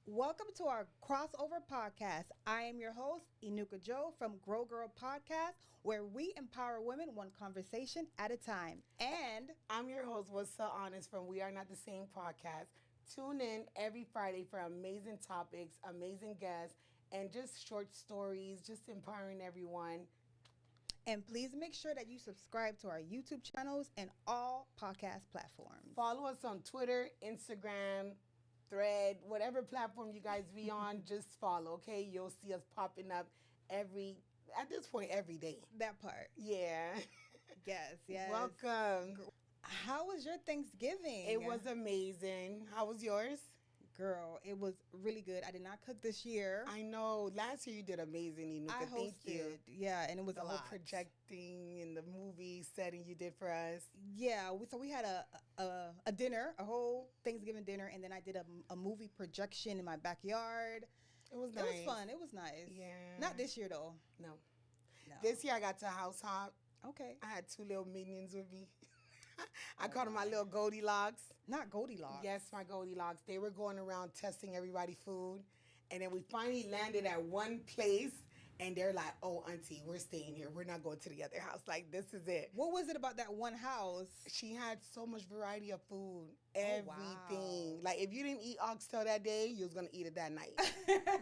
Welcome to our crossover podcast. I am your host, Inuka Joe from Grow Girl Podcast, where we empower women one conversation at a time. And I'm your host, What's So Honest from We Are Not the Same podcast. Tune in every Friday for amazing topics, amazing guests, and just short stories, just empowering everyone. please make sure that you subscribe to our YouTube channels and all podcast platforms. Follow us on Twitter, Instagram, Thread, whatever platform you guys be on, just follow, okay? You'll see us popping up at this point, every day. That part. Yeah. Yes. Welcome. How was your Thanksgiving? It was amazing. How was yours? Girl, it was really good. I did not cook this year. I know. Last year you did amazing, Inuka. I hosted. Thank you. Yeah, and it was The a whole lot. projecting and the movie setting you did for us. Yeah, we had a dinner, a whole Thanksgiving dinner, and then I did a movie projection in my backyard. It was nice. It was fun. It was nice. Yeah. Not this year though. No. No. This year I got to house hop. Okay. I had two little minions with me. I called them my little Goldilocks. Not Goldilocks. Yes, my Goldilocks. They were going around testing everybody's food. And then we finally landed at one place. And they're like, oh, auntie, we're staying here. We're not going to the other house. Like, this is it. What was it about that one house? She had so much variety of food. Oh, Everything. wow. Like, if you didn't eat oxtail that day, you was going to eat it that night.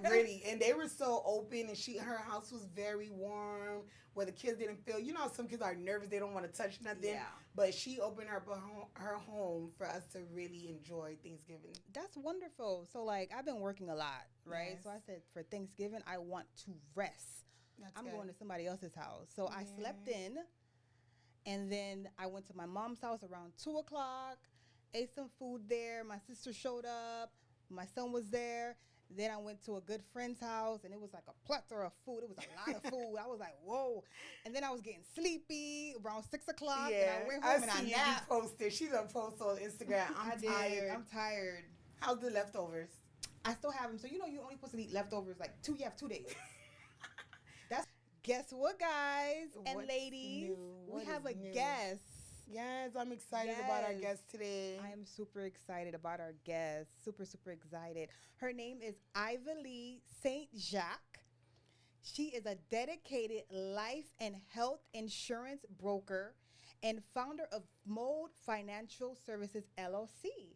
Really. And they were so open. And her house was very warm, where the kids didn't feel, how some kids are nervous. They don't want to touch nothing. Yeah. But she opened her home for us to really enjoy Thanksgiving. That's wonderful. So, like, I've been working a lot, right? Yes. So I said, for Thanksgiving, I want to rest. That's I'm good. going to somebody else's house. So I slept in, and then I went to my mom's house around 2 o'clock, ate some food there. My sister showed up. My son was there. Then I went to a good friend's house, and it was like a plethora of food. It was a lot of food. I was like, whoa. And then I was getting sleepy around 6 o'clock, and I went home and I see napped. you posted. She done post on Instagram. I did. Tired. I'm tired. How's the leftovers? I still have them. So, you only supposed to eat leftovers you have 2 days. Guess what, guys and What's ladies? new? We What have is a new? guest. Yes, I'm excited about our Yes. guest today. I am super excited about our guest. Super excited. Her name is Ivellie St Jacques. She is a dedicated life and health insurance broker and founder of Mode Financial Services LLC,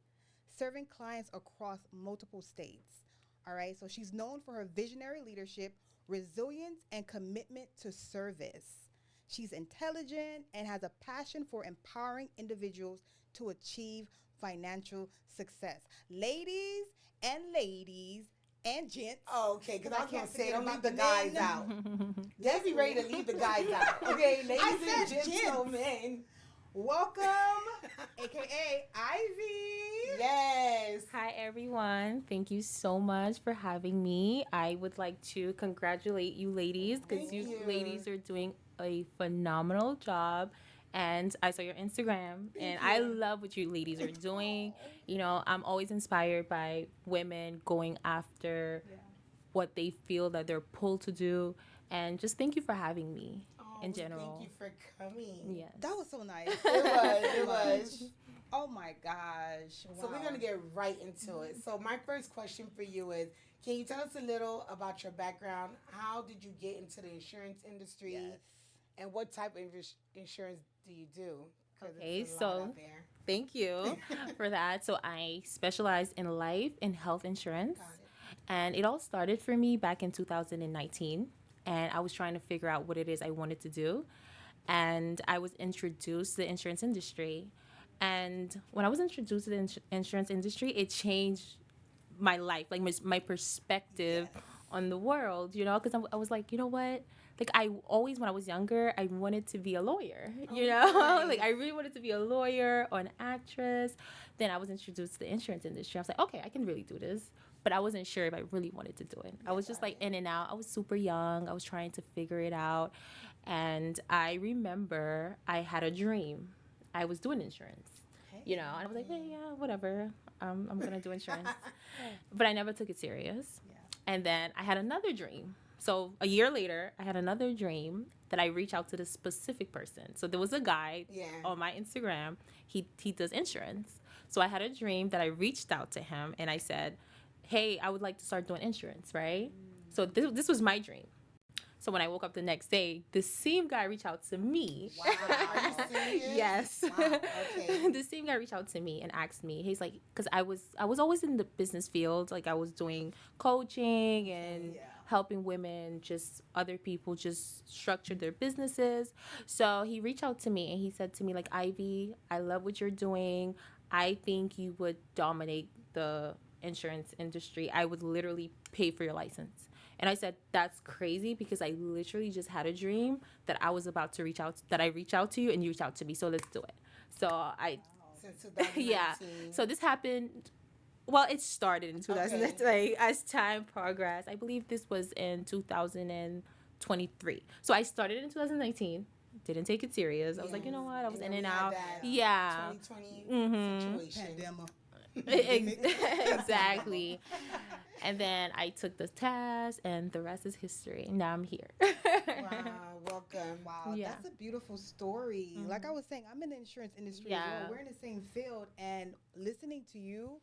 serving clients across multiple states. All right, so she's known for her visionary leadership, resilience, and commitment to service. She's intelligent and has a passion for empowering individuals to achieve financial success. Ladies and gents. Oh, okay, because I was going can't to say, forget don't leave about the the guys men. out. Let's be ready to leave the guys out. Okay, ladies I and said gents. gentlemen. Welcome, aka Ivy. Yes. Hi, everyone. Thank you so much for having me. I would like to congratulate you ladies because Thank you you. ladies are doing a phenomenal job. And I saw your Instagram, and you. I love what you ladies are doing. I'm always inspired by women going after what they feel that they're pulled to do. And just thank you for having me in general. Thank you for coming. Yes. That was so nice. It was. Oh my gosh. Wow. So we're going to get right into it. So my first question for you is, can you tell us a little about your background? How did you get into the insurance industry? Yes. And what type of insurance do you do? 'Cause Okay, it's a lot so out there. thank you for that. So I specialize in life and health insurance. Got it. And it all started for me back in 2019. And I was trying to figure out what it is I wanted to do. And I was introduced to the insurance industry. And when I was introduced to the insurance industry, it changed my life, like my perspective on the world, because I was like, you know what? Like, I always, when I was younger, I wanted to be a lawyer, nice. Like, I really wanted to be a lawyer or an actress. Then I was introduced to the insurance industry. I was like, okay, I can really do this. But I wasn't sure if I really wanted to do it. I was just like in and out. I was super young. I was trying to figure it out. And I remember I had a dream. I was doing insurance, and I was like, hey, yeah, whatever. I'm going to do insurance. But I never took it serious. Yeah. And then I had another dream. So a year later, I had another dream that I reached out to this specific person. So there was a guy on my Instagram. He does insurance. So I had a dream that I reached out to him and I said, hey, I would like to start doing insurance, right? So this was my dream. So when I woke up the next day, the same guy reached out to me. Wow. Are you serious? Yes. Wow. Okay. The same guy reached out to me and asked me. He's like, because I was always in the business field. Like I was doing coaching and Yeah. helping women, just other people, just structure their businesses. So he reached out to me and he said to me like, Ivy, I love what you're doing. I think you would dominate the insurance industry. I would literally pay for your license. And I said, that's crazy because I literally just had a dream that I was about to that I reach out to you and you reach out to me. So let's do it. So Since 2019. yeah. So this happened, well, it started in 2000, Okay. like as time progressed. I believe this was in 2023. So I started in 2019. Didn't take it serious. I was like, you know what? I was in then and we had out. that Yeah. 2020 situation. Pandemic. Exactly. And then I took the test, and the rest is history. Now I'm here. Wow, welcome. Wow, Yeah. that's a beautiful story. Like I was saying, I'm in the insurance industry as Yeah. well. We're in the same field, and listening to you,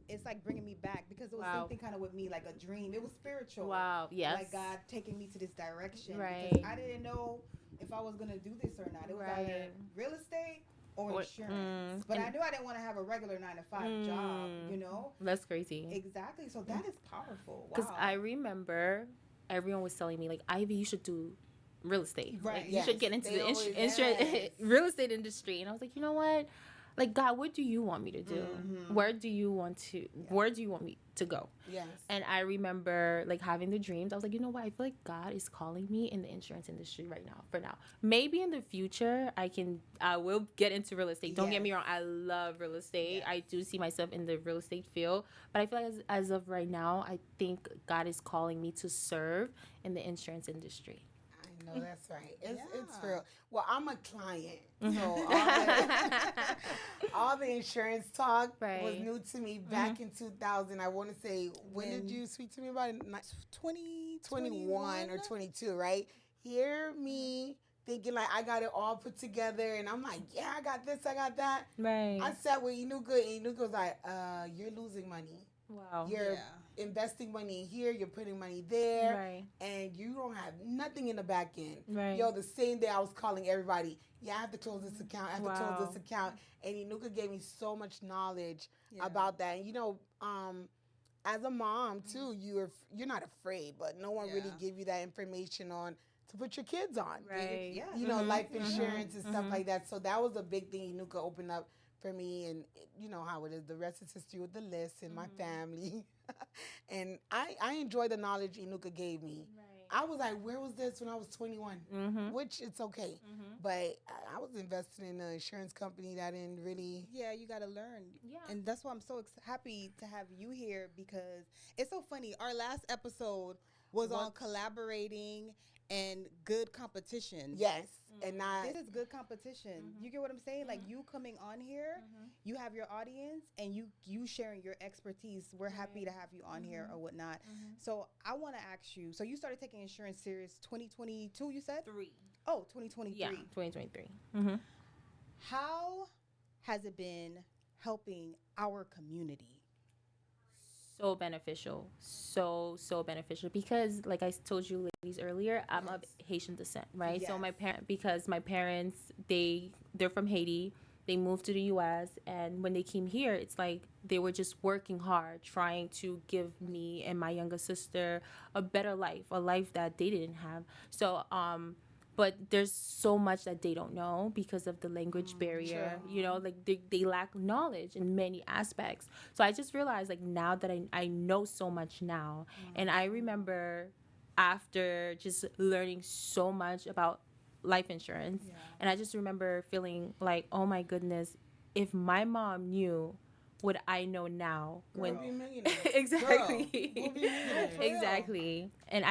it's like bringing me back because it was Wow. something kind of with me, like a dream. It was spiritual. Wow. Yes. Like God taking me to this direction. Right. Because I didn't know if I was going to do this or not. It was either Right. real estate or insurance. But and- I knew I didn't want to have a regular 9-to-5 job, you know? That's crazy. Exactly. So that is powerful. Wow. Because I remember everyone was telling me, like, Ivy, you should do real estate. Right. Like, you Yes. should get into They the always- insurance, yes. real estate industry. And I was like, you know what? Like, God, what do you want me to do? Where do you want me to go? Yes. And I remember like having the dreams. I was like, you know what? I feel like God is calling me in the insurance industry right now. For now, maybe in the future I will get into real estate. Don't get me wrong. I love real estate. I do see myself in the real estate field. But I feel like as of right now, I think God is calling me to serve in the insurance industry. I know that's right. It's Yeah. real. Well, I'm a client, so all the insurance talk was Right. new to me back in 2000. I want to say, when did you speak to me about it? 21 or 22, right? Hear me thinking like I got it all put together, and I'm like, yeah, I got this, I got that. Right. I sat with Inuka, and Inuka was like, you're losing money. Wow. You're Yeah. investing money here, you're putting money there, Right. and you don't have nothing in the back end. Right. Yo, the same day I was calling everybody, yeah, I have to close this account, I have to Wow. close this account. And Inuka gave me so much knowledge Yeah. about that. And, you know, as a mom too, you're not afraid, but no one really Yeah. give you that information on to put your kids on. Right. Yeah. You know, life Mhm. insurance and stuff Mhm. like that. So that was a big thing Inuka opened up for me, and you know how it is. The rest is history with the list and my family. And I enjoy the knowledge Inuka gave me. Right. I was like, where was this when I was 21? Mm-hmm. Which it's okay. But I was investing in an insurance company that didn't really. Yeah, you got to learn. Yeah. And that's why I'm so happy to have you here because it's so funny. Our last episode was on collaborating and good competition. Yes. And not. This is good competition. You get what I'm saying? Like you coming on here, you have your audience and you sharing your expertise. We're happy to have you on here or whatnot. So I want to ask you, so you started taking insurance serious 2022, you said? 2023. Yeah, 2023. Mm-hmm. How has it been helping our community? So beneficial, so beneficial because, like I told you ladies earlier, I'm of Haitian descent, right? So Yes. my parents, they're from Haiti. They moved to the U.S. and when they came here, it's like they were just working hard, trying to give me and my younger sister a better life, a life that they didn't have. So but there's so much that they don't know because of the language barrier. You know, like they lack knowledge in many aspects. So I just realized, like, now that I know so much now, and I remember after just learning so much about life insurance, and I just remember feeling like, oh my goodness, if my mom knew what I know now, We'll be millionaires. exactly. We'll be millionaires. Exactly. And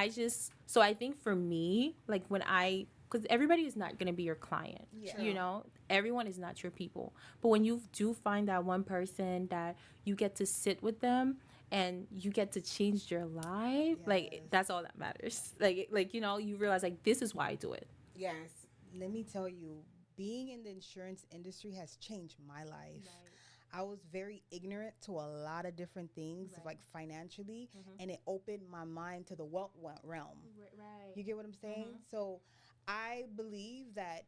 so I think for me, like because everybody is not going to be your client, Yeah. you know, everyone is not your people. But when you do find that one person that you get to sit with them and you get to change your life, Yes. like that's all that matters. Like, you know, you realize like, this is why I do it. Yes. Let me tell you, being in the insurance industry has changed my life. I was very ignorant to a lot of different things, Right. like financially, and it opened my mind to the wealth realm. Right. You get what I'm saying? So I believe that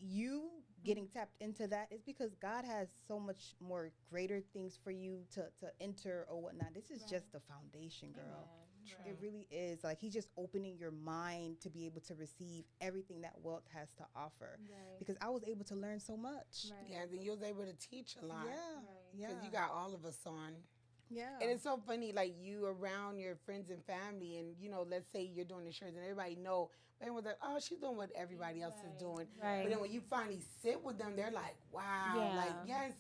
you getting tapped into that is because God has so much more greater things for you to enter or whatnot. This is just the foundation, girl. It really is. Like, he's just opening your mind to be able to receive everything that wealth has to offer. Right. Because I was able to learn so much. Right. Yeah, then you was able to teach a lot. Yeah. Right. Yeah. Because you got all of us on. Yeah. And it's so funny, like you around your friends and family, and let's say you're doing insurance, and everybody know, and was like, oh, she's doing what everybody else is doing. Right. But then when you finally sit with them, they're like, wow, Yeah. like yes.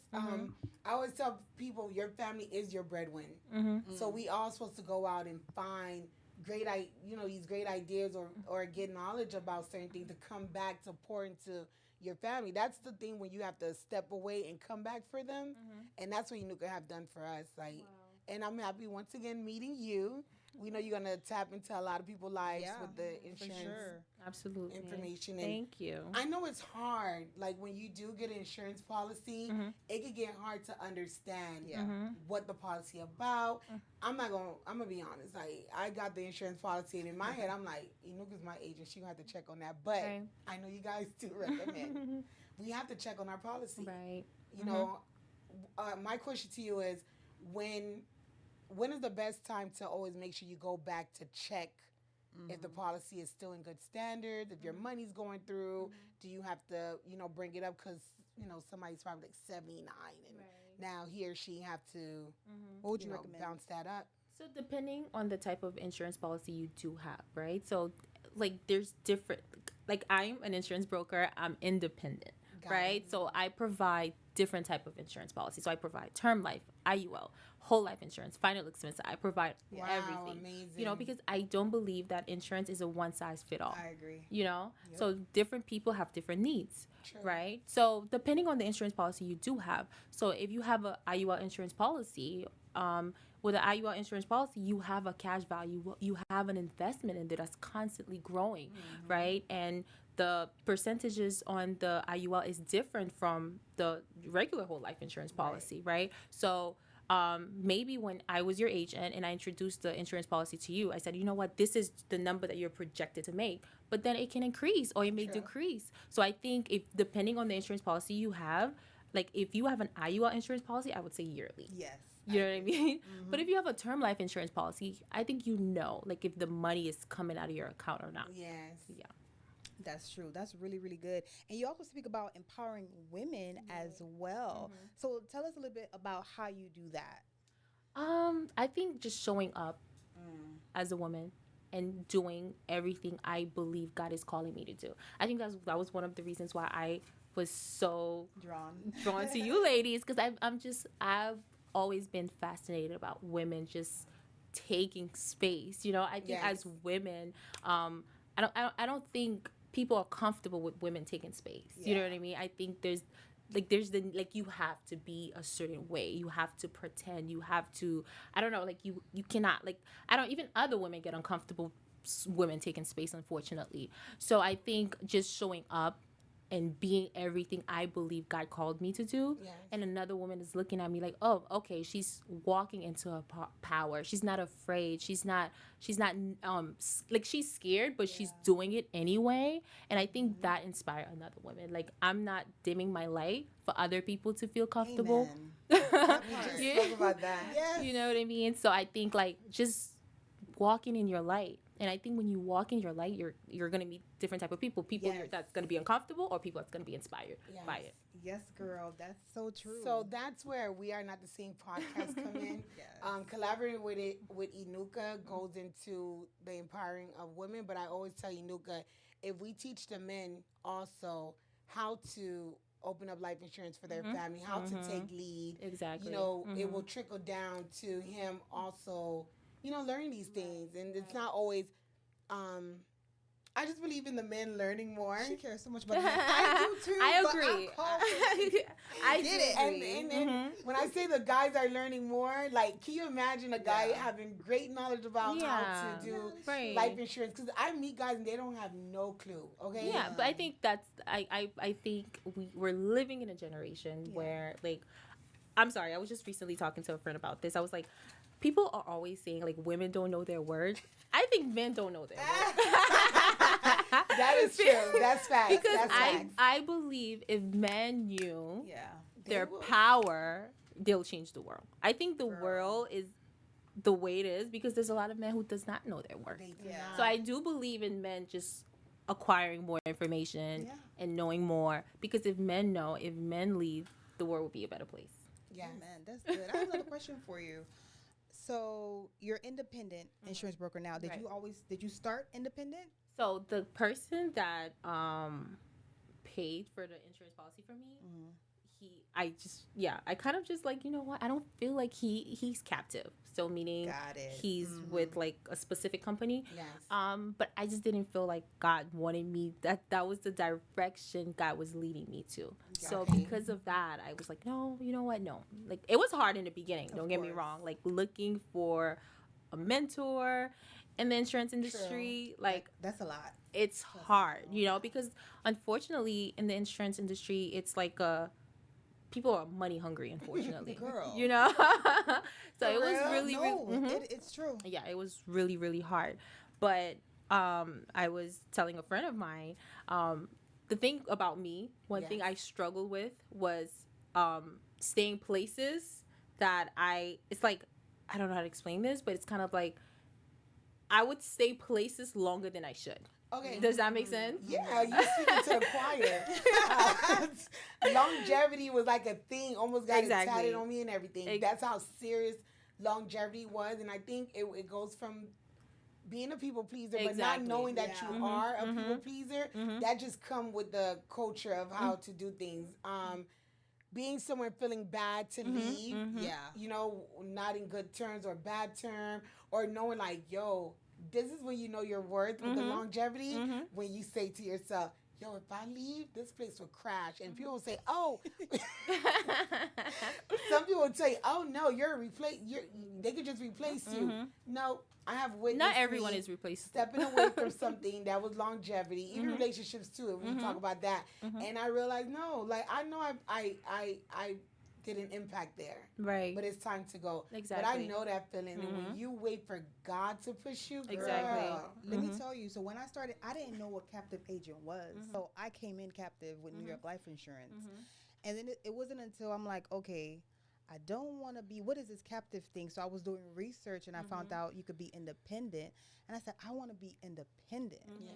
I always tell people, your family is your breadwinner. So we all supposed to go out and find these great ideas or get knowledge about certain things to come back to pour into your family. That's the thing when you have to step away and come back for them, and that's what Inuka have done for us. Like, and I'm happy once again meeting you. We know you're gonna tap into a lot of people's lives with the insurance Absolutely. information. And Thank you. I know it's hard. Like when you do get an insurance policy, it can get hard to understand what the policy about. I'm gonna be honest. Like I got the insurance policy, and in my head, I'm like, Inuka's my agent. She gonna have to check on that. But I know you guys do recommend we have to check on our policy. Right. You know, my question to you is when is the best time to always make sure you go back to check if the policy is still in good standards, if your money's going through? Do you have to, bring it up because, somebody's probably like 79 and now he or she have to, What would you recommend? bounce that up? So depending on the type of insurance policy you do have, right? So like there's different, like I'm an insurance broker, I'm independent, right? So I provide different type of insurance policy. So I provide term life, IUL, whole life insurance, final expense. I provide everything. Amazing. Because I don't believe that insurance is a one size fit all. I agree. So different people have different needs, right? So depending on the insurance policy you do have. So if you have a IUL insurance policy, with an IUL insurance policy, you have a cash value. You have an investment in there that's constantly growing, right? And the percentages on the IUL is different from the regular whole life insurance policy, right? So maybe when I was your agent and I introduced the insurance policy to you, I said, you know what, this is the number that you're projected to make, but then it can increase or it may decrease. So I think if depending on the insurance policy you have, like if you have an IUL insurance policy, I would say yearly. Yes. You know what I mean? But if you have a term life insurance policy, I think like if the money is coming out of your account or not. Yes. Yeah. That's true. That's really, really good. And you also speak about empowering women as well. So tell us a little bit about how you do that. I think just showing up as a woman and doing everything I believe God is calling me to do. I think that was one of the reasons why I was so drawn to you ladies, because I've always been fascinated about women just taking space. I think as women, I don't think people are comfortable with women taking space. You know what I mean? I think there's you have to be a certain way. You have to pretend. You have to, I don't know, like you cannot, like, I don't, even other women get uncomfortable women taking space, unfortunately. So I think just showing up and being everything I believe God called me to do. Yes. And another woman is looking at me like, oh, okay, she's walking into her power. She's not afraid. She's not like she's scared, but she's doing it anyway. And I think that inspired another woman. Like, I'm not dimming my light for other people to feel comfortable. We just spoke about that. Yes. You know what I mean? So I think like just walking in your light. And I think when you walk in your light, you're going to meet different type of people. People that's going to be uncomfortable, or people that's going to be inspired by it. Yes, girl. That's so true. So that's where We Are Not the Same podcast come in. Collaborating with Inuka goes into the empowering of women. But I always tell Inuka, if we teach the men also how to open up life insurance for their family, how to take lead. Exactly. It will trickle down to him also, learning these things. And it's not always, I just believe in the men learning more. She cares so much about that. I do too. I agree. I get it. And when I say the guys are learning more, like, can you imagine a guy having great knowledge about how to do life insurance? Because I meet guys and they don't have no clue. Okay. Yeah, but I think I think we're living in a generation where, like, I'm sorry. I was just recently talking to a friend about this. I was like, people are always saying like women don't know their worth. I think men don't know their worth. That is true. That's facts. Because That's facts. I believe if men knew Yeah. their They will. power, they'll change the world. I think the Girl. world is the way it is because there's a lot of men who does not know their worth. They do Yeah. not. So I do believe in men just acquiring more information Yeah. and knowing more. Because if men know, if men lead, the world will be a better place. Yes. Oh, man, that's good. I have another question for you. So you're independent insurance broker now. Right. Did you start independent? So the person that paid for the insurance policy for me, I kind of just like, you know what? I don't feel like he's captive. So meaning Got it. he's with like a specific company. Yes. But I just didn't feel like God wanted me. That was the direction God was leading me to. So Okay. because of that, I was like, no, you know what? No. Like it was hard in the beginning. Don't get me course. wrong. Like looking for a mentor in the insurance industry, like That's a lot. it's hard, you know, because unfortunately in the insurance industry, it's like people are money hungry, unfortunately. Girl. You know? So For it was real? really, No, really, it's true. yeah, it was really, really hard. But I was telling a friend of mine, the thing about me, one thing Yes. I struggled with was staying places that it's like, I don't know how to explain this, but it's kind of like I would stay places longer than I should. Okay. Does that make sense? Yeah, you speaking to the choir. Longevity was like a thing, almost got Exactly. it tatted on me and everything. That's how serious longevity was, and I think it goes from being a people pleaser, but not Exactly. knowing that Yeah. you are a people pleaser. Mhm. That just come with the culture of how to do things. Being somewhere feeling bad to leave, Yeah. you know, not in good terms or bad term, or knowing like, yo, this is when you know your worth with the longevity, when you say to yourself, yo, if I leave, this place will crash. And people will say, oh, some people will tell you, oh, no, they could just replace you. No, I have witnessed Not everyone me is replaceable. stepping away from something that was longevity, even relationships too, if we talk about that. And I realized, no, like I know I did an impact there. Right. But it's time to go. Exactly. But I know that feeling. And when you wait for God to push you, girl, Exactly. Let me tell you. So when I started, I didn't know what captive agent was. So I came in captive with New York Life Insurance. And then it wasn't until I'm like, okay, I don't want to be, what is this captive thing? So I was doing research and I found out you could be independent. And I said, I want to be independent. Yeah.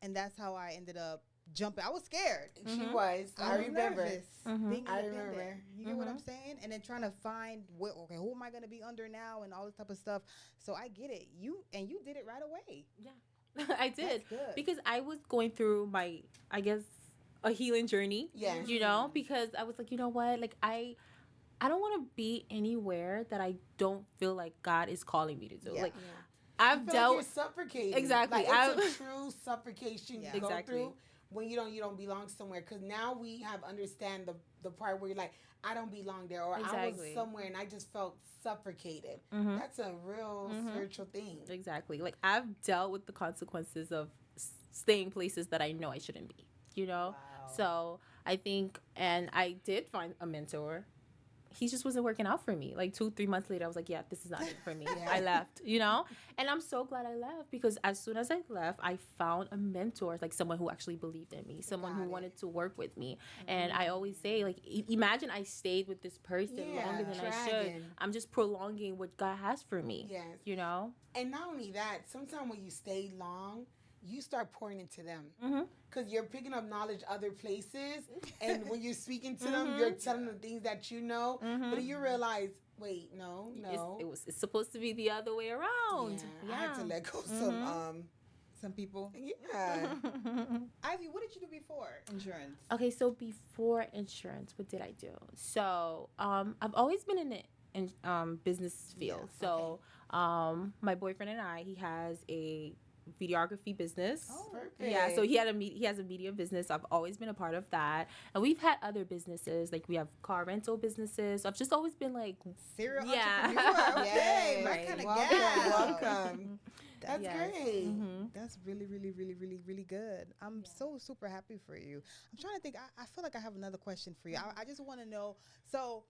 And that's how I ended up jumping. I was scared. She was. I was remember. nervous being I independent. remember. You get what I'm saying? And then trying to find who am I going to be under now and all this type of stuff. So I get it. You did it right away. Yeah. I did. That's good. Because I was going through my, I guess, a healing journey. Yes. You know, because I was like, you know what? Like I don't want to be anywhere that I don't feel like God is calling me to do. Yeah. Like Yeah. I've You feel dealt like you're suffocating. Exactly. Like, it's a true suffocation Yeah. you go Exactly. through when you don't belong somewhere. Because now we have understand the part where you're like, I don't belong there, or I was Exactly. somewhere and I just felt suffocated. That's a real spiritual thing. Exactly. Like I've dealt with the consequences of staying places that I know I shouldn't be, you know? Wow. So I think, and I did find a mentor. He just wasn't working out for me. Like 2-3 months later, I was like, yeah, this is not it for me. Yeah. I left, you know? And I'm so glad I left because as soon as I left, I found a mentor, like someone who actually believed in me, someone who Got it. wanted to work with me. And I always say, like, imagine I stayed with this person Yeah, longer than I should. dragging. I'm just prolonging what God has for me, Yes. you know? And not only that, sometimes when you stay long, you start pouring into them. Mhm. Because you're picking up knowledge other places. And when you're speaking to them, you're telling them things that you know. But you realize, wait, no. It's supposed to be the other way around. I had to let go Some people. yeah. Ivy, what did you do before insurance? Okay, so before insurance, what did I do? So I've always been in the business field. Yeah, So my boyfriend and he has a videography business. Oh, Perfect. Yeah, so he has a media business. I've always been a part of that, and we've had other businesses, like we have car rental businesses. So I've just always been like, Serial Yeah. entrepreneur. Okay, Yes. my Right. kind of Welcome, gal. welcome. That's Yes. great. That's really, really, really, really, really good. I'm so super happy for you. I'm trying to think. I feel like I have another question for you. I just want to know. So,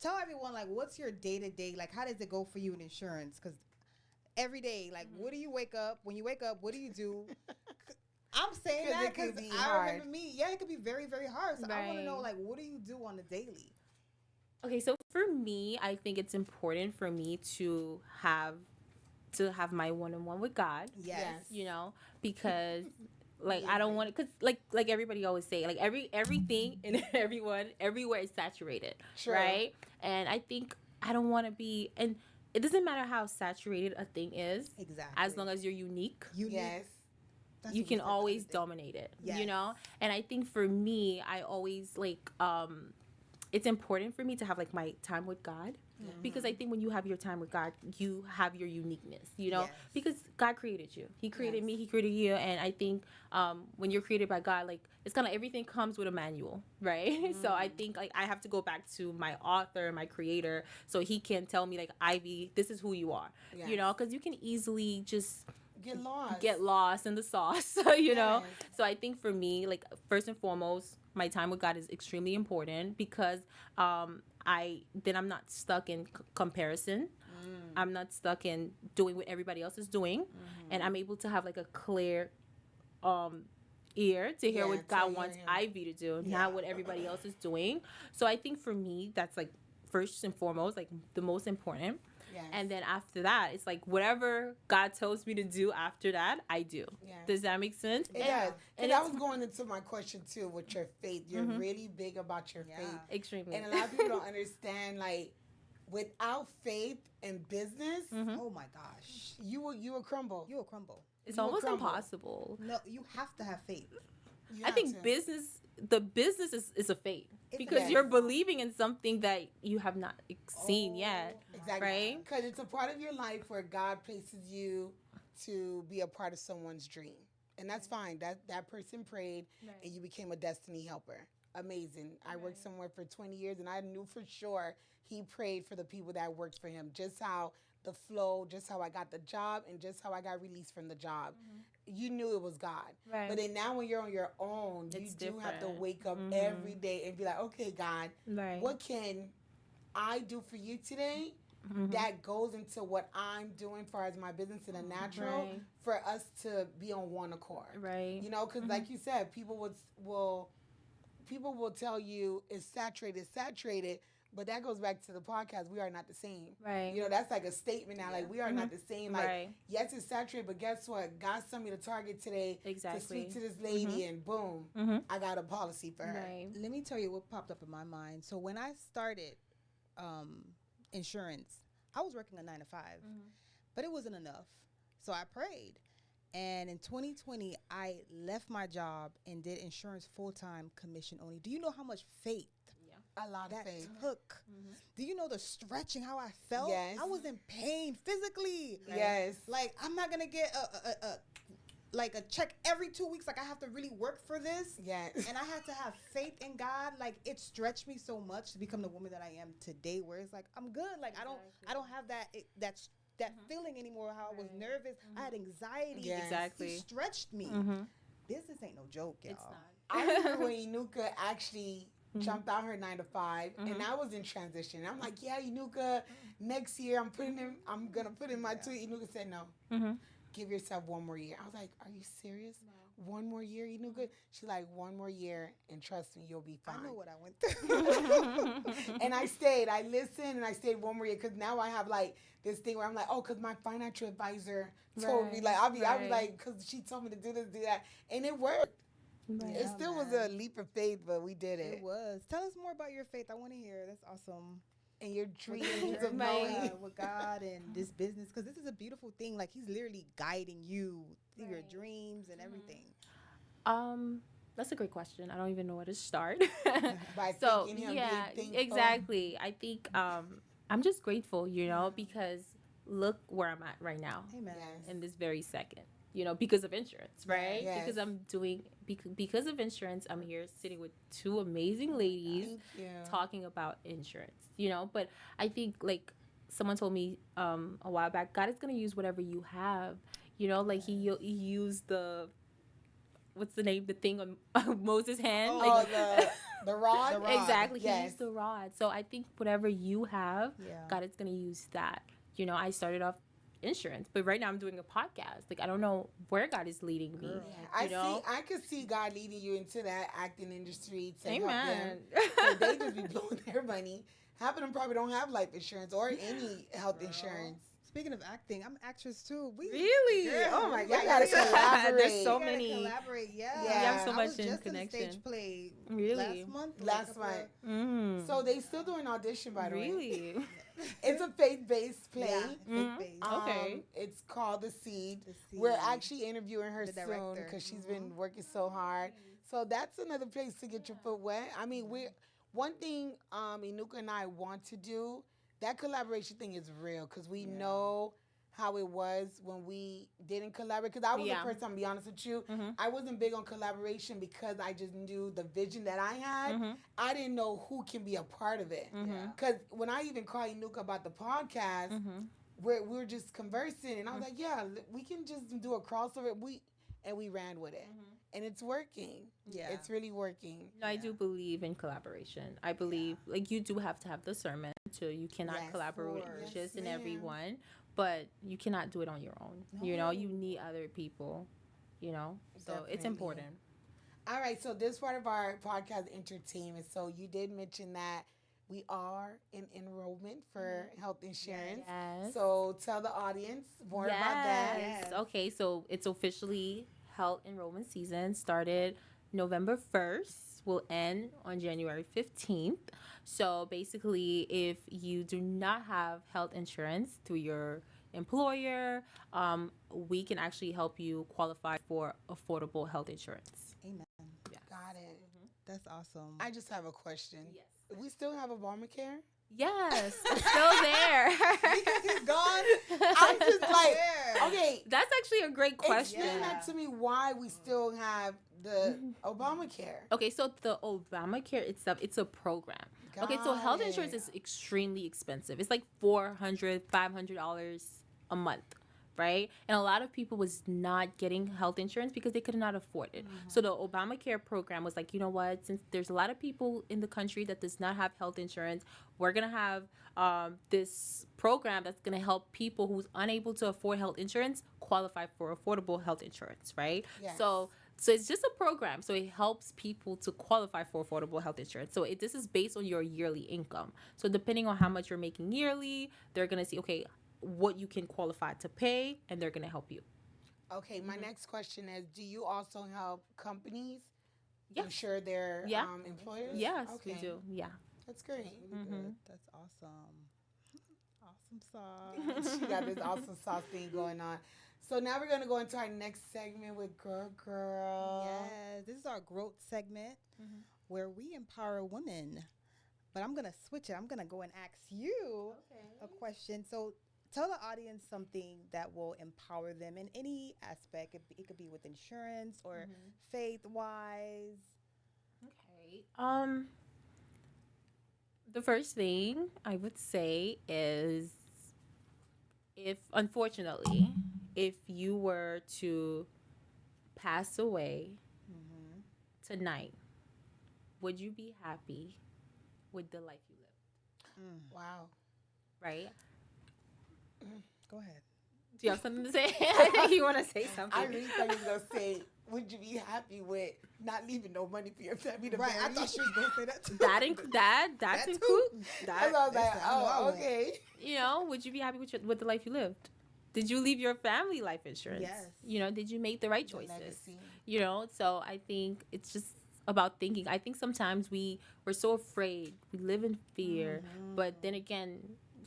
tell everyone, like, what's your day-to-day, like, how does it go for you in insurance? Because every day, like, what do you wake up? When you wake up, what do you do? I'm saying that because I remember me. Yeah, it could be very, very hard. So I want to know, like, what do you do on the daily? Okay, so for me, I think it's important for me to have my one-on-one with God. Yes. You know, because like I don't want it, because like everybody always say, like everything and everyone everywhere is saturated. True. Right? And I think I don't want to be, and it doesn't matter how saturated a thing is. Exactly. As long as you're unique. Yes. You can always dominate it. Yes. You know? And I think for me, I always like it's important for me to have like my time with God. Because I think when you have your time with God, you have your uniqueness, you know, because God created you. He created me, he created you. And I think when you're created by God, like it's kind of everything comes with a manual, right? So I think like I have to go back to my author, my creator, so he can tell me like, Ivy, this is who you are, you know, because you can easily just get lost in the sauce, you know? So I think for me, like first and foremost, my time with God is extremely important because I'm not stuck in comparison. I'm not stuck in doing what everybody else is doing, and I'm able to have like a clear ear to hear what God wants Ivy to do, not what everybody else is doing. So I think for me, that's like first and foremost, like the most important. Yes. And then after that, it's like whatever God tells me to do after that, I do. Yes. Does that make sense? It does. And I was going into my question too with your faith. You're really big about your faith. Extremely. And a lot of people don't understand, like, without faith in business, oh my gosh, you will crumble. You will crumble. It's almost impossible. No, you have to have faith. I think the business is a faith. Because you're believing in something that you have not seen yet. Exactly. Right? Because it's a part of your life where God places you to be a part of someone's dream. And that's fine. That person prayed and you became a destiny helper. Amazing. I worked somewhere for 20 years and I knew for sure he prayed for the people that worked for him. Just how the flow, just how I got the job, and just how I got released from the job. You knew it was God. Right. But then now when you're on your own, you do have to wake up every day and be like, okay, God, what can I do for you today that goes into what I'm doing as far as my business in a natural for us to be on one accord? Right. You know, because like you said, people will tell you it's saturated. But that goes back to the podcast. We are not the same. Right. You know, that's like a statement now. Like, we are not the same. Like, yes, it's saturated, but guess what? God sent me to Target today to speak to this lady, and boom, I got a policy for her. Right. Let me tell you what popped up in my mind. So when I started insurance, I was working a 9 to 5, but it wasn't enough. So I prayed. And in 2020, I left my job and did insurance full-time, commission only. Do you know how much faith a lot of faith took? Do you know the stretching, how I felt? Yes. I was in pain physically. Yes. Like, I'm not going to get a check every 2 weeks. Like, I have to really work for this. Yes. And I had to have faith in God. Like, it stretched me so much to become the woman that I am today, where it's like, I'm good. Like, I don't have that feeling anymore, how I was nervous. I had anxiety. Yes. Exactly. It stretched me. Business ain't no joke, y'all. It's not. I remember when Inuka actually jumped out her 9 to 5, and I was in transition. I'm like, yeah, Inuka, next year I'm gonna put in my tweet. Inuka said no. Give yourself one more year. I was like, are you serious? No. 1 more year, Inuka? She's like, 1 more year, and trust me, you'll be fine. I know what I went through. And I stayed. I listened, and I stayed 1 more year, because now I have like this thing where I'm like, oh, because my financial advisor told me, like, I'll be like, because she told me to do this, do that, and it worked. Right. It still was a leap of faith, but we did it. It was. Tell us more about your faith. I want to hear. That's awesome. And your dreams of knowing with God and this business, because this is a beautiful thing. Like, he's literally guiding you through your dreams and everything. That's a great question. I don't even know where to start. By thinking him, being exactly. I think I'm just grateful, you know, because look where I'm at right now. Amen. In this very second. You know, because of insurance, right? Yes. Because of insurance, I'm here sitting with 2 amazing ladies talking about insurance, you know? But I think, like, someone told me a while back, God is going to use whatever you have, you know? Like, he used the what's the name? The thing on Moses' hand. Oh, the rod? The rod. Exactly. He Yes. used the rod. So I think whatever you have, Yeah. God is going to use that. You know, I started off insurance, but right now I'm doing a podcast. Like, I don't know where God is leading me. Girl. I could see God leading you into that acting industry to help Amen. them. So they just be blowing their money. Half of them probably don't have life insurance or any health insurance. Speaking of acting, I'm an actress too. Really? Girl, Oh my we God. gotta collaborate. There's so We gotta many. collaborate. Yeah. Yeah. We have so I much was in just connection. In a stage play Really? last month. or Last a couple month. of- Mm. So they still doing audition, by the way. Really? It's a faith-based play. Yeah, faith-based. Okay. It's called The Seed. The Seed. We're actually interviewing her The soon director. because she's been working so hard. So that's another place to get your foot wet. I mean, one thing Inuka and I want to do, that collaboration thing is real because we know how it was when we didn't collaborate. Because I was the first time, to be honest with you, I wasn't big on collaboration because I just knew the vision that I had. I didn't know who can be a part of it. Because when I even called Inuka about the podcast, we were just conversing, and I was like, yeah, we can just do a crossover. We ran with it. And it's working. Yeah. It's really working. No, I do believe in collaboration. I believe like you do have to have discernment too. You cannot Yes, collaborate of course. with just and Yes, ma'am. everyone, but you cannot do it on your own. You know, you need other people. You know, so it's Definitely. important. All right, so this part of our podcast entertainment. So you did mention that we are in enrollment for health insurance. Yes. So tell the audience more about that. Yes. Okay, so it's officially health enrollment season. Started November 1st, will end on January 15th. So basically, if you do not have health insurance through your employer, we can actually help you qualify for affordable health insurance. Amen. Got it. That's awesome. I just have a question. Yes. We still have Obamacare? Yes, it's still there. Because he's gone. I'm just like, Yeah. okay, That's actually a great question. explain that to me why we still have the Obamacare. Okay, so the Obamacare itself, it's a program. Okay, so Got health it. insurance is extremely expensive. It's like $400, $500 a month, right? And a lot of people was not getting health insurance because they could not afford it. So the Obamacare program was like, you know what? Since there's a lot of people in the country that does not have health insurance, we're gonna have this program that's gonna help people who's unable to afford health insurance qualify for affordable health insurance, right? Yes. So it's just a program. So it helps people to qualify for affordable health insurance. So this is based on your yearly income. So depending on how much you're making yearly, they're going to see, okay, what you can qualify to pay, and they're going to help you. Okay, my next question is, do you also help companies Yes. insure their Yeah. employers? Yes, Okay. we do. Yeah. That's great. Really good. That's awesome. Awesome sauce. She got this awesome sauce thing going on. So now we're going to go into our next segment with Girl. Yes, this is our growth segment where we empower women. But I'm going to switch it. I'm going to go and ask you a question. So tell the audience something that will empower them in any aspect. It could be with insurance or faith-wise. Okay. The first thing I would say is unfortunately, if you were to pass away tonight, would you be happy with the life you lived? Wow. Right? Go ahead. Do you have something to say? I think you want to say something. I really thought you were going to say, would you be happy with not leaving no money for your family to Right, I bury? thought she was going to say that too. That's too. include I that. was like, Listen, I know I oh, won't. okay. You know, would you be happy with the life you lived? Did you leave your family life insurance? Yes. You know, did you make the right The choices? legacy. You know, so I think it's just about thinking. I think sometimes we're so afraid. We live in fear. But then again,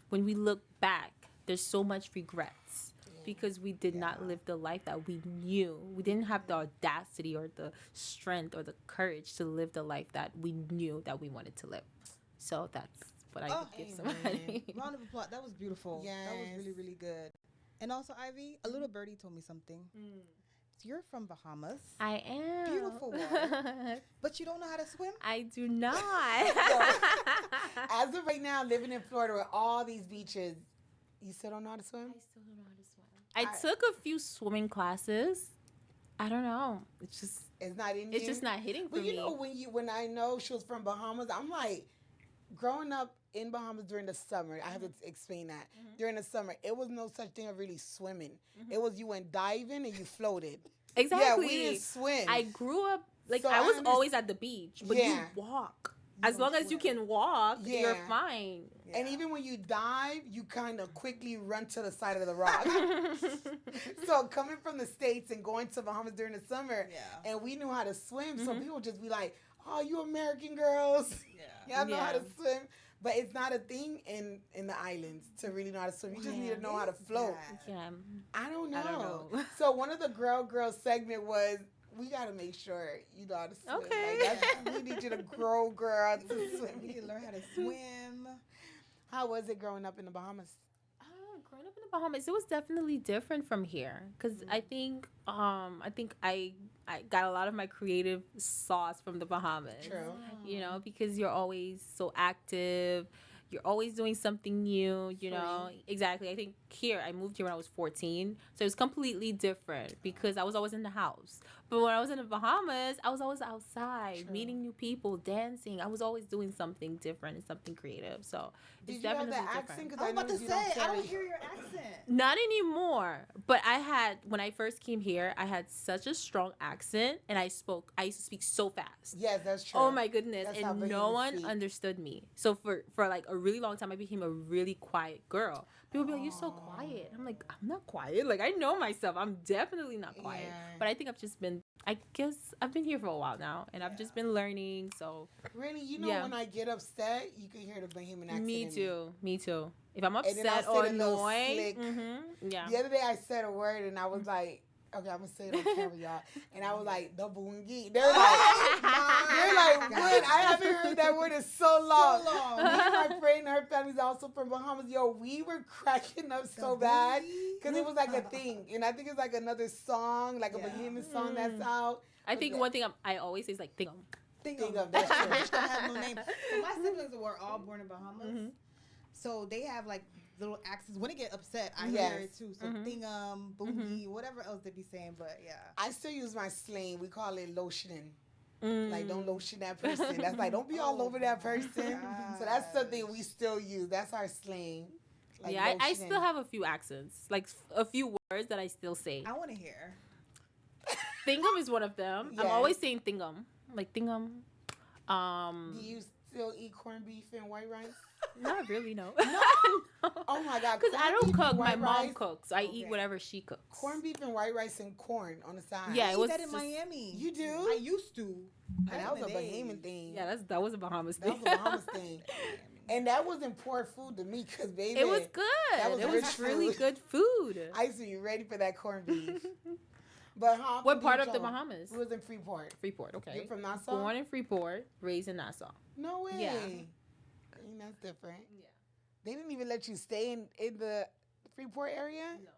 when we look back, there's so much regrets because we did not live the life that we knew. We didn't have the audacity or the strength or the courage to live the life that we knew that we wanted to live. So that's what I would give somebody. Round of applause. That was beautiful. That was Yes. really, really good. And also, Ivy, a little birdie told me something. So you're from Bahamas, I am. Beautiful water. but you don't know how to swim? I do not. As of right now, living in Florida with all these beaches, you still don't know how to swim? I still don't know how to swim. I took a few swimming classes I don't know. It's not in you. It's just not hitting for me. me. But when I know she was from Bahamas, I'm like, growing up in Bahamas during the summer, I have to explain that. During the summer, it was no such thing as really swimming. It was you went diving and you floated. Exactly. Yeah, we didn't swim. I grew up, So I was always at the beach, but you walk. As long as you can walk, you're fine. Yeah. And even when you dive, you kind of quickly run to the side of the rock. So coming from the States and going to Bahamas during the summer, and we knew how to swim, so people would just be like, oh, you American girls. Y'all know how to swim. But it's not a thing in the islands to really know how to swim. You just need to know how to float. Yeah. I don't know. So one of the girl segment was, we got to make sure you know how to swim. Okay. We need you to grow, girl, to swim. We need to learn how to swim. How was it growing up in the Bahamas? Growing up in the Bahamas, it was definitely different from here. Because I think I got a lot of my creative sauce from the Bahamas. True. You know, because you're always so active. You're always doing something new, you know. Exactly. I think I moved here when I was 14. So it was completely different because I was always in the house. But when I was in the Bahamas, I was always outside, meeting new people, dancing. I was always doing something different and something creative. So it's definitely different. I was about to say, I don't hear your accent. Not anymore. But when I first came here, I had such a strong accent and I used to speak so fast. Yes, that's true. Oh my goodness. That's and no one understood me. So for like a really long time, I became a really quiet girl. People be like, you're so quiet. I'm like, I'm not quiet. Like, I know myself. I'm definitely not quiet. Yeah. But I think I guess I've been here for a while now, and I've just been learning, so. Really? You know, when I get upset, you can hear the Bahamian accent. Me too. If I'm upset or annoyed. Yeah. The other day, I said a word, and I was like, okay, I'm going to say it on camera, y'all. And I was like, the boongi. They're like, what? I haven't heard that word in so long. Me and my friend, her family's also from Bahamas. Yo, we were cracking up so bad because it was like a thing. And I think it's like another song, like a Bahamian song that's out. I think one thing I always say is like, thingum. Thingum, that's true. Which don't have no name. So my siblings were all born in Bahamas. So they have like little accents. When they get upset, I hear it too. So thingum, boogie, whatever else they be saying. But yeah, I still use my slang. We call it lotioning. Like, don't lotion that person. That's like, don't be all over that person. So that's something we still use. That's our slang. Like, yeah, I still have a few accents, like a few words that I still say. I want to hear. Thingum is one of them. Yes. I'm always saying thingum, like thingum. Do you still eat corned beef and white rice? Not really, no. Oh my God. Because I don't cook. My mom cooks. I eat whatever she cooks. Corned beef and white rice and corn on the side. Yeah, I eat that in Miami. You do? I used to. That was a Bahamian thing. Yeah, that was a Bahamas thing. That was a Bahamas thing. And that wasn't poor food to me because, baby. It was good. It was really good food. I used to be ready for that corned beef. But what part of the Bahamas? It was in Freeport. Freeport, okay. You're from Nassau? Born in Freeport, raised in Nassau. No way. Yeah. I mean, that's different. Yeah. They didn't even let you stay in the Freeport area? No.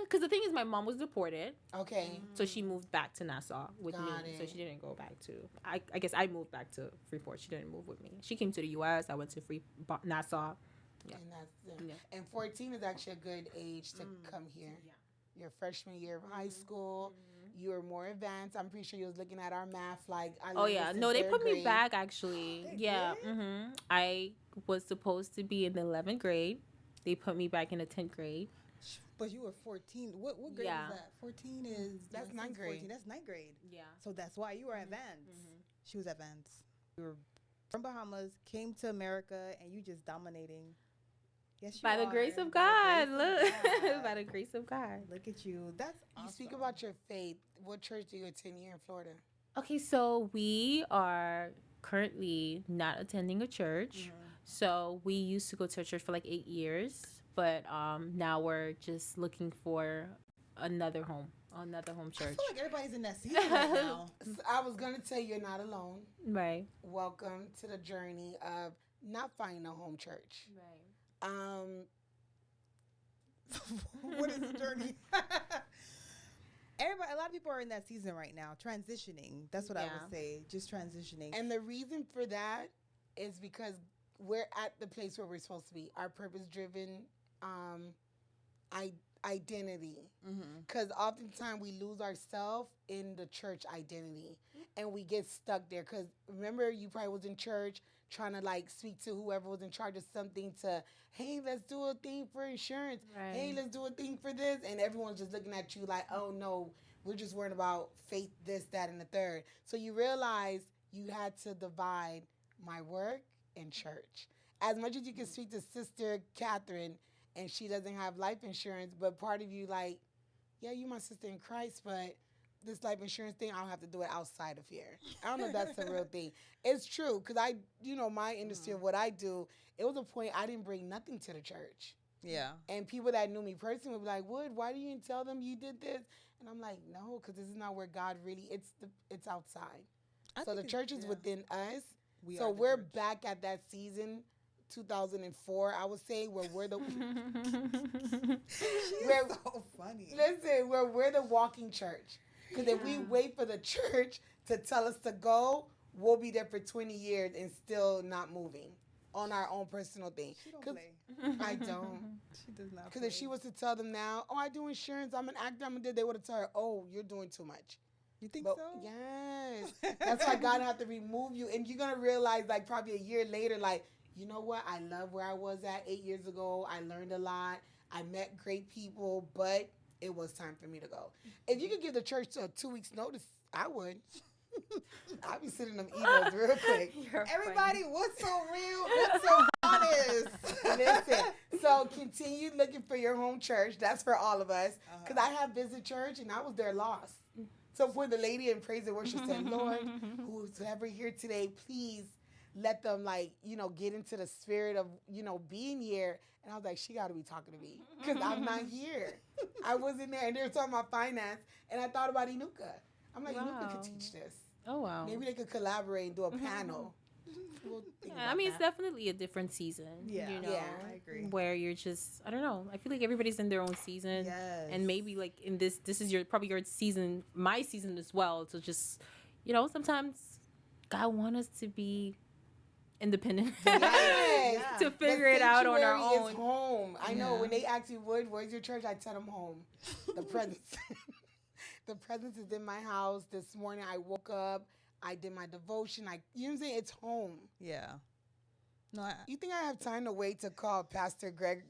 Because the thing is, my mom was deported. Okay. So she moved back to Nassau with me. So she didn't go back to... I guess I moved back to Freeport. She didn't move with me. She came to the U.S. I went to Nassau. Yeah. And 14 is actually a good age to come here. Yeah. Your freshman year of high school, you were more advanced. I'm pretty sure you was looking at our math like. No, they put me back actually. I was supposed to be in the 11th grade. They put me back in the 10th grade. But you were 14. What grade is that? 14 is that's 9th grade. 14. That's 9th grade. Yeah. So that's why you were advanced. She was advanced. You were from Bahamas, came to America, and you just dominating. Yes, by the grace of God. Look. By the grace of God. Look at you. That's awesome. You speak about your faith. What church do you attend here in Florida? Okay, so we are currently not attending a church. So we used to go to a church for like 8 years. But now we're just looking for another home church. I feel like everybody's in that season right now. I was going to tell you you're not alone. Right. Welcome to the journey of not finding a home church. Right. What is the journey? A lot of people are in that season right now, transitioning. That's what I would say, just transitioning. And the reason for that is because we're at the place where we're supposed to be. Our purpose-driven. I identity. Because oftentimes we lose ourselves in the church identity and we get stuck there. Because remember, you probably was in church trying to like speak to whoever was in charge of something to, hey, let's do a thing for insurance. Right. Hey, let's do a thing for this. And everyone's just looking at you like, oh no, we're just worried about faith, this, that, and the third. So you realize you had to divide my work and church. As much as you can speak to Sister Catherine and she doesn't have life insurance, but part of you like, yeah, you my sister in Christ, but this life insurance thing, I don't have to do it outside of here. I don't know if that's the real thing. It's true, because my industry of what I do, it was a point I didn't bring nothing to the church. Yeah. And people that knew me personally would be like, Wood, why do you tell them you did this? And I'm like, no, because this is not where God really, it's outside. So the church is within us. So we're back at that season, 2004, I would say, where we're the... We're so funny. Listen, we're the walking church. Because if we wait for the church to tell us to go, we'll be there for 20 years and still not moving on our own personal thing. She don't play. I don't. She does not. Because if she was to tell them now, oh, I do insurance, I'm an actor, I'm a did, they would have told her, oh, you're doing too much. You think so? Yes. That's why God had to remove you. And you're going to realize, like, probably a year later, like, you know what? I love where I was at 8 years ago. I learned a lot. I met great people, but it was time for me to go. If you could give the church a 2 weeks notice, I would. I'd be sending them emails real quick. Everybody, what's so real? What's so honest? Listen, so continue looking for your home church. That's for all of us. Because I have visit church, and I was there lost. So when the lady in praise and worship said, Lord, who's ever here today, please let them, like, get into the spirit of, being here. And I was like, she got to be talking to me because I'm not here. I wasn't there. And they were talking about finance. And I thought about Inuka. I'm like, Inuka could teach this. Oh, wow. Maybe they could collaborate and do a panel. I mean, it's definitely a different season. Yeah. I agree. Where you're just, I don't know. I feel like everybody's in their own season. Yes. And maybe like in this is probably your season, my season as well. So just, sometimes God wants us to be independent. Yes. To figure it out on our own. Is home. I know when they ask you, where's your church? I tell them home. The presence. The presence is in my house. This morning I woke up. I did my devotion. You know what I'm saying? It's home. Yeah. No, you think I have time to wait to call Pastor Greg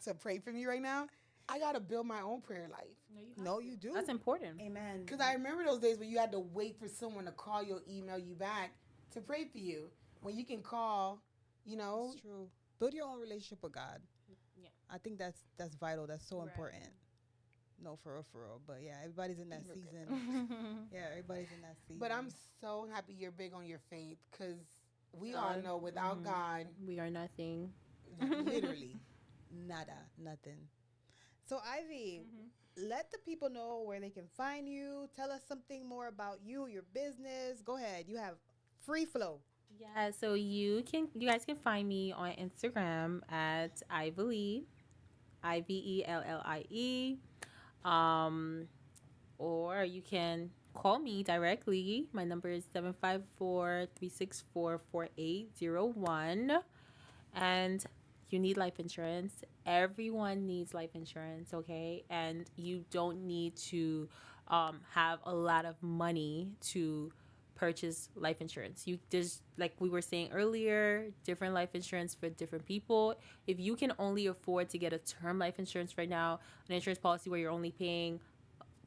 to pray for me right now? I got to build my own prayer life. No, you do. That's important. Amen. Because I remember those days when you had to wait for someone to call you or email you back to pray for you. When you can call, It's true. Build your own relationship with God. Yeah. I think that's vital. That's so important. No, for real. But yeah, everybody's in that season. Yeah, everybody's in that season. But I'm so happy you're big on your faith because we all know without God, we are nothing. Literally, nada, nothing. So Ivy, let the people know where they can find you. Tell us something more about you, your business. Go ahead. You have free flow. Yeah, so you guys can find me on Instagram at Ivellie, Ivellie. Or you can call me directly. My number is 754-364-4801. And you need life insurance. Everyone needs life insurance, okay? And you don't need to have a lot of money to purchase life insurance. There's, like we were saying earlier, different life insurance for different people. If you can only afford to get a term life insurance right now, an insurance policy where you're only paying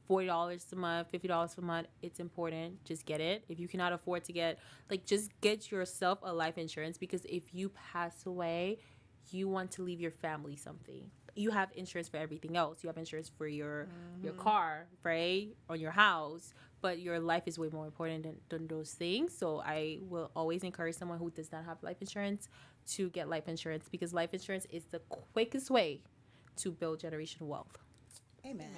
$40 a month, $50 a month, it's important. Just get it. If you cannot afford to just get yourself a life insurance, because if you pass away, you want to leave your family something. You have insurance for everything else. You have insurance for your car, right? Or your house. But your life is way more important than those things. So I will always encourage someone who does not have life insurance to get life insurance, because life insurance is the quickest way to build generational wealth. Amen.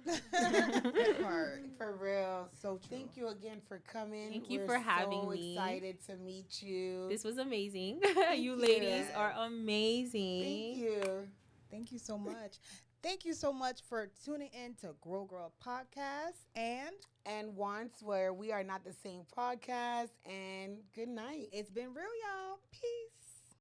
That part. For real. So true. Thank you again for coming. Thank you for having me. So excited to meet you. This was amazing. You ladies are amazing. Thank you. Thank you so much. Thank you so much for tuning in to Grow Girl Podcast and Once, where we are not the same podcast. And good night. It's been real, y'all. Peace.